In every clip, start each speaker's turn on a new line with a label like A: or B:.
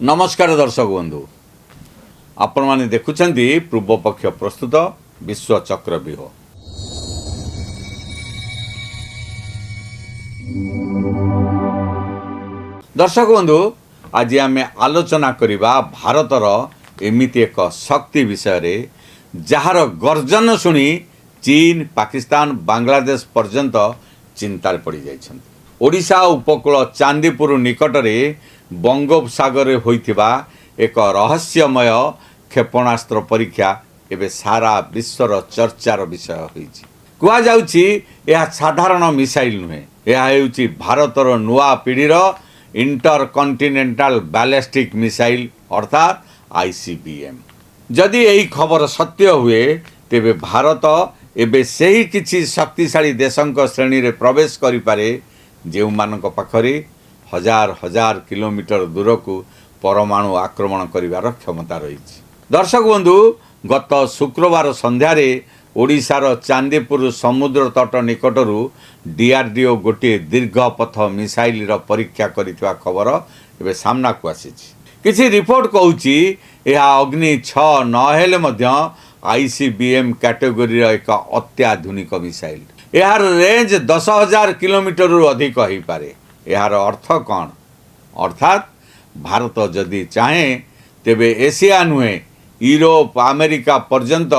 A: नमस्कार दर्शक बंधु आपण माने देखुछंती पूर्वपक्ष प्रस्तुत विश्व चक्रव्यूह। दर्शक बंधु आज आम आलोचना करिबा भारतर एमिति एक शक्ति विषय रे जार गर्जन शुणी चीन पाकिस्तान बांग्लादेश पर्यंत चिंतार पड़ जाइछंती। ओडिशा उपकूल चांदीपुर निकटरे बंगोपसागर होइथिबा एक रहस्यमय क्षेपणास्त्र परीक्षा एबे सारा विश्वर चर्चार विषय होइछि। कुआ जाउछि यह साधारण मिसाइल नुहे, यह हेउछि भारतर नुआ पीढ़ीर इंटर कॉन्टिनेंटल बैलिस्टिक मिसाइल अर्थात आईसीबीएम। जदि यही खबर सत्य हुए तेबे भारत एबे सही किछि शक्तिशाली देशंक श्रेणी रे प्रवेश करि पारे जेउ मानक पाखरे हजार हजार किलोमीटर दूर को परमाणु आक्रमण करिवार क्षमता रही। दर्शक बंधु गत शुक्रवार संध्यारे ओडिशार चांदीपुर समुद्र तट निकटरू डीआरडीओ गोटे दीर्घ पथ मिसाइल परीक्षा करिथिबा खबर एबे सामना को आसीछि। किछि रिपोर्ट कहूछि यह अग्नि 6 नहेले मध्य आईसीबीएम कैटेगोरी एक अत्याधुनिक मिसाइल। यार रेंज 10,000 किलोमीटर रु अधिक हो पारे। यार अर्थ कौन? अर्थात भारत जदि चाहे तेबे एशिया नुहे यूरोप अमेरिका पर्यंत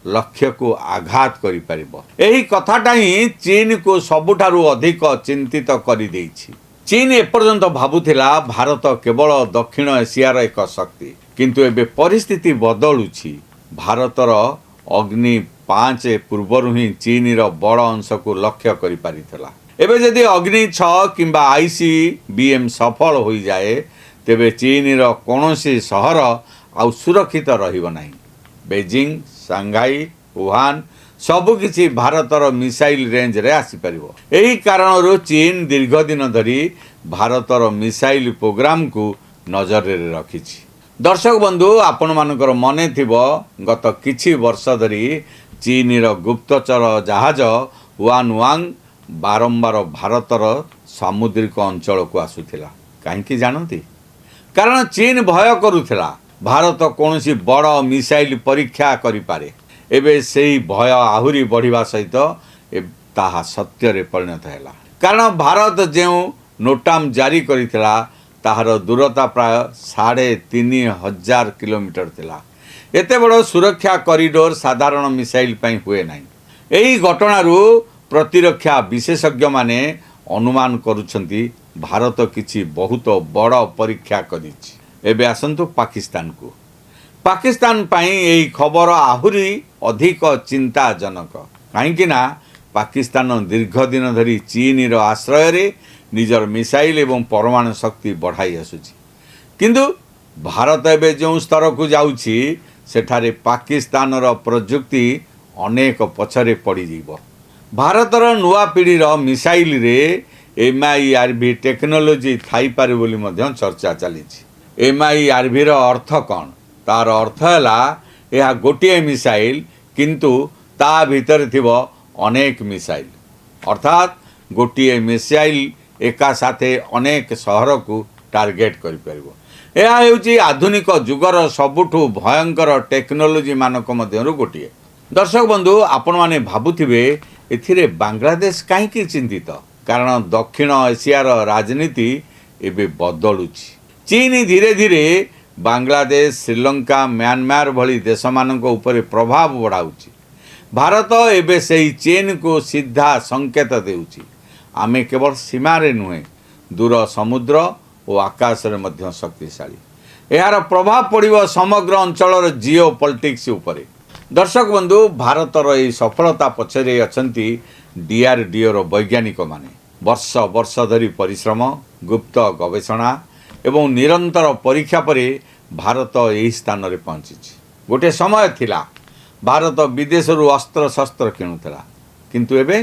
A: लक्ष्य को आघात करि परिबो। एही कथाटा ही चीन को सबुठारु अधिक चिंतित करि देइछि। चीन एपर्यंत भाबुथिला भारत केवल दक्षिण एशियार एक शक्ति, किंतु एबे परिस्थिति बदलुछि। भारतर अग्नि 5 पूर्वर ही चीन बड़ अंश को लक्ष्य करि पारिथिला। एबे जदि अग्नि 6 किंबा आईसीबीएम सफल हो जाए तेबे चीन कौनसी सहर आउ सुरक्षित रहिबो नाही। बेजिंग सांघाई वुहान सबुकिछि भारतर मिसाइल रेंज रे आसी परिबो। एही कारणरू चीन दीर्घ दिन धरी भारतर मिसाइल प्रोग्राम को नजर रे रखिछि। दर्शक बंधु आपण मानकर मने थिबो गत किछि वर्ष धरी चीन गुप्तचर जहाज युआन वांग बारंबार भारतर सामुद्रिक अंचल को आसुथिला। काहेकि जानती? कारण चीन भय करुथिला भारत कौनसी बड़ मिसाइल परीक्षा करि पारे। एबे सेही भय आहुरी बढ़िबा सहित ताहा सत्य रे परिणत हैला। कारण भारत जेउ नोटाम जारी करिथिला ताहार दूरता प्राय 3,500 किलोमीटर थिला। एते बड़ सुरक्षा कॉरिडोर साधारण मिसाइल पई हुए नाही। एही घटनारू प्रतिरक्षा विशेषज्ञ माने अनुमान करुछंती भारत किछि बहुत बड़ परीक्षा करिछि। एबे आसंतु पाकिस्तान को। पाकिस्तान पाई एही खबर आहुरी अधिक चिंताजनक। काहेकि ना पाकिस्तान दीर्घ दिन धरी चीन आश्रय रे निजर मिसाइल एवं परमाणु शक्ति बढ़ाई आसुछि। किंतु भारत एबे जो स्तर को जाउछि सेठारे पाकिस्तान प्रजुक्ति अनेक पछरे पड़ी जीवो। भारतर नुआ पीढ़ीर मिसाइल रे MIRV टेक्नोलोजी थाई पारे बोली मध्य चर्चा चलीछि। MIRV रो अर्थ कौन? तार अर्थ हैला यह गोटे मिसाइल किंतु ता भीतर थिबो अनेक मिसाइल। अर्थात गोटे मिसाइल एका साथे अनेक शहर को टार्गेट करि परिबो। यह हेउछि आधुनिक जुगर सबुठु भयंकर टेक्नोलोजी मानक मध्यरु गोटे। दर्शक बंधु आपण माने भाबुथिबे एथिरे बांग्लादेश काहेकि चिंतित? कारण दक्षिण एशियार राजनीति एबे बदलुछि। चीन धीरे धीरे बांग्लादेश श्रीलंका म्यांमार भली देश मानक उपरे प्रभाव बढ़ाउछि। भारत एबे सेही चीन को सीधा संकेत देउछि आमे केवल सीमा रे नुहे दूर समुद्र और आकाश रे मध्य शक्तिशाली। यार प्रभाव पड़िबो समग्र अंचल जियोपॉलिटिक्स उपरे। दर्शक बंधु भारतर यही सफलता पछरे अछंती DRDO रो वैज्ञानिक माने। वर्ष वर्ष धरी परिश्रम गुप्त गवेषणा एवं निरंतर परीक्षा परे भारत यही स्थान रे पहुंची। गोटे समय थिला भारत विदेश रु अस्त्र शस्त्र किणुथिला, किंतु एबे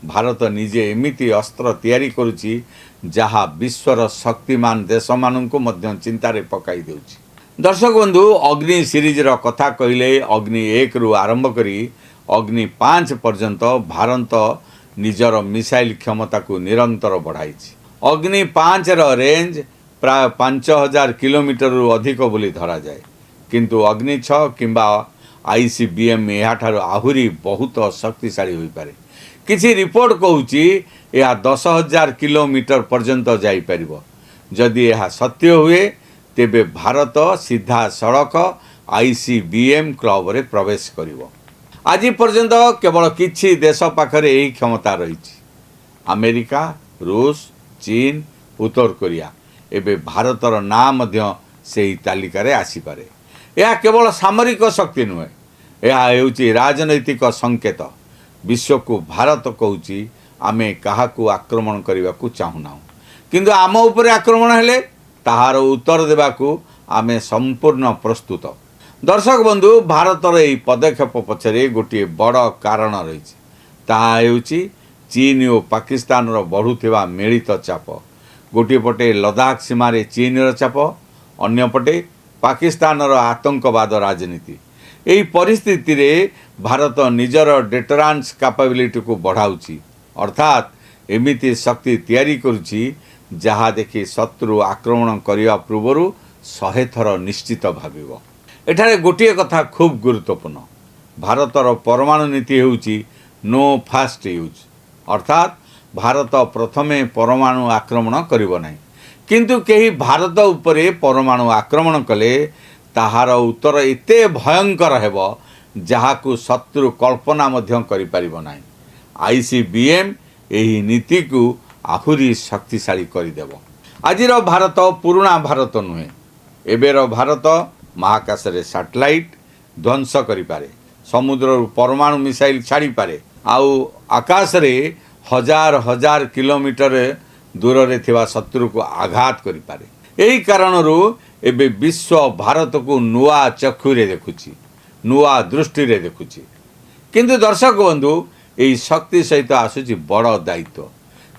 A: भारत निजे एमिति अस्त्र तैयारी करुछि जहा विश्वर शक्तिमान देश माननको मध्य चिंतारे पकाई देउछि। दर्शक बंधु अग्नि सीरीज रो कथा कहिले अग्नि 1 रु आरंभ करी अग्नि 5 पर्यंत भारत निजर मिसाइल क्षमता को निरंतर बढ़ाई। अग्नि 5 रो रेंज प्राय 5000 किलोमीटर अधिक बोली धरा जाए किंतु अग्नि 6 किंबा आईसीबीएम याठार आहुरी बहुत शक्तिशाली हो पारे। किसी रिपोर्ट कहूची यह 10,000 किलोमीटर पर्यंत जापर। जदि यह सत्य हुए तेबे भारत सीधा सड़क आईसीबीएम क्लब रे प्रवेश करिवो। आज पर्यंत केवल किछि देश पाखरे यही क्षमता रही। अमेरिका, रूस, चीन, उत्तर कोरिया एबे भारतर ना मध्य सेही तालिका रे आसीपारे। यह केवल सामरिक शक्ति नुहे, यह हेउची राजनैतिक संकेत। विश्व को भारत कहूची आमे काहाकू आक्रमण करने को चाहूना, किंतु आम उपरे आक्रमण हेले ताहार उत्तर देवाकू आमे संपूर्ण प्रस्तुत। दर्शक बंधु, भारतर यही पदक्षेप पछरे गोटे बड़ कारण रही। ताहा हेउची चीन और पाकिस्तान बढ़ुवा मिलित चाप। गोटे पटे लद्दाख सीमार चीन चाप, अन्य पटे पाकिस्तान आतंकवाद राजनीति। यही परिस्थिति रे भारत निजर डेटरान्स कैपेबिलिटी को बढ़ाउची, अर्थात एमिति शक्ति तैयारी करुची जहा देखि शत्रु आक्रमण करने पूर्व 100 थर निश्चित भाविबो। एठारे गोटे कथा खूब गुरुत्वपूर्ण, भारतर परमाणु नीति हेउची नो फास्ट यूज, अर्थात भारत प्रथमे परमाणु आक्रमण करिबो नाही। किंतु केही भारत उपरे परमाणु आक्रमण कले ताहार उत्तर एते भयंकर हेबो जहाकू शत्रु कल्पना मध्य करि परिबो नाही। आईसीबीएम एही नीति को आहुरी शक्तिशाली करिदेबो। आजिर भारत पुराणा भारत नुहे। एबेर भारत महाकाश रे सैटेलाइट ध्वंस करि पारे, समुद्र परमाणु मिसाइल छाड़ी पारे, आउ आकाश रे हजार हजार किलोमीटर दूर रे थिबा शत्रु को आघात करि पारे। एही कारणरू एबे विश्व भारत को नुआ चक्षुरे देखुची, नुआ दृष्टि रे देखुची। किंतु दर्शक बंधु, यही शक्ति सहित आसुची बड़ दायित्व।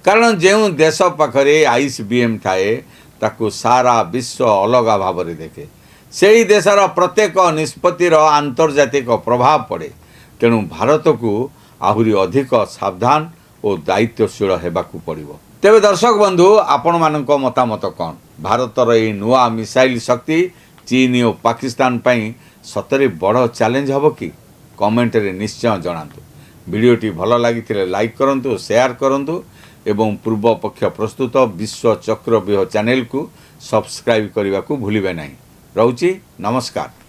A: कारण जो देश पाखरे आईसीबीएम थाए ताकू सारा विश्व अलग भाव में देखे। से देशर प्रत्येक निष्पत्तिर आंतर्जातिक प्रभाव पड़े। तेणु भारत को आहुरी अधिक सावधान और दायित्वशील होगाकू पड़िबो। तेबे दर्शक बंधु, आपण मानक मतामत कौन? भारतर यही नुआ मिसाइल शक्ति चीन और पाकिस्तान पई सतरे बड़ चैलेंज हबो कि? कमेंट रे निश्चय जणातु। वीडियोटी भल लगी लाइक करंतु, शेयर करंतु एवं पूर्व पक्ष प्रस्तुत विश्व चक्रव्यूह चैनल को सब्सक्राइब करने को भूलिबे नहीं। रहूची, नमस्कार।